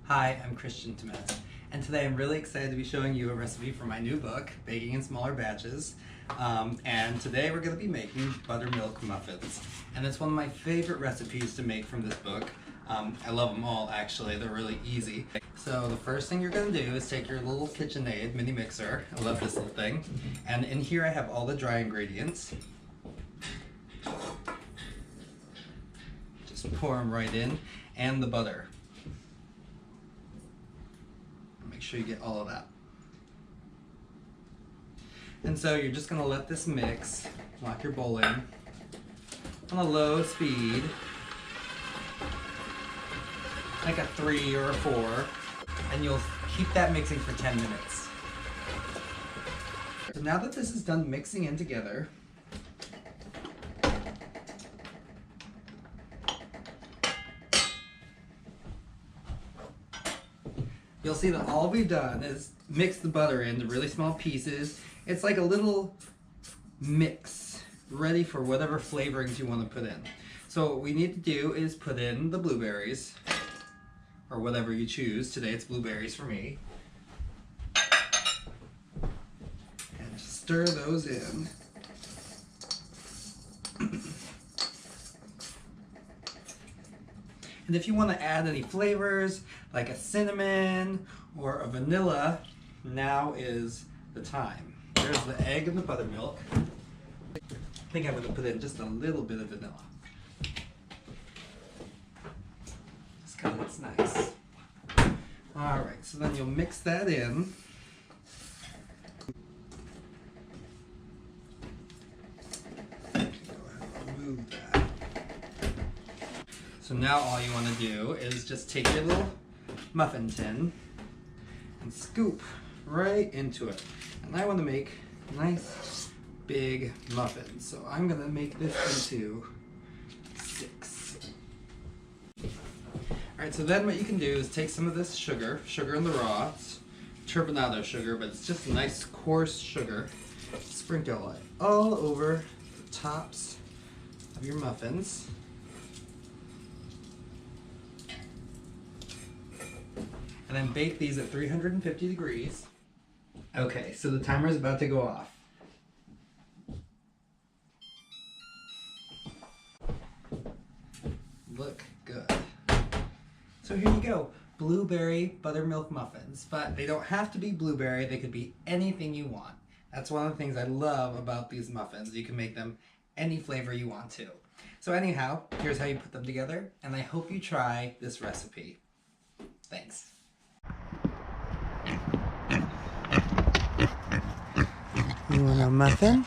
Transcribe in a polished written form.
Hi, I'm Christian Temez, and today I'm really excited to be showing you a recipe for my new book, Baking in Smaller Batches. And today we're going to be making buttermilk muffins. And it's one of my favorite recipes to make from this book. I love them all, actually. They're really easy. So the first thing you're going to do is take your little KitchenAid mini mixer. I love this little thing. And in here I have all the dry ingredients. Just pour them right in, and the butter. Make sure you get all of that. And so you're just going to let this mix, lock your bowl in on a low speed, like a 3 or a 4, and you'll keep that mixing for 10 minutes. So now that this is done mixing in together, you'll see that all we've done is mix the butter into really small pieces. It's like a little mix ready for whatever flavorings you want to put in. So what we need to do is put in the blueberries, or whatever you choose. Today it's blueberries for me. And just stir those in. And if you want to add any flavors, like a cinnamon or a vanilla, now is the time. There's the egg and the buttermilk. I think I'm going to put in just a little bit of vanilla. Just because it's nice. Alright, so then you'll mix that in. Go ahead and remove that. So now all you want to do is just take your little muffin tin and scoop right into it. And I want to make nice big muffins. So I'm going to make this into 6. Alright, so then what you can do is take some of this sugar in the raw. It's turbinado sugar, but it's just a nice coarse sugar. Sprinkle it all over the tops of your muffins. And then bake these at 350 degrees. Okay, so the timer is about to go off. Look good. So here you go, blueberry buttermilk muffins. But they don't have to be blueberry, they could be anything you want. That's one of the things I love about these muffins. You can make them any flavor you want to. So anyhow, here's how you put them together, and I hope you try this recipe. Thanks. You want a muffin?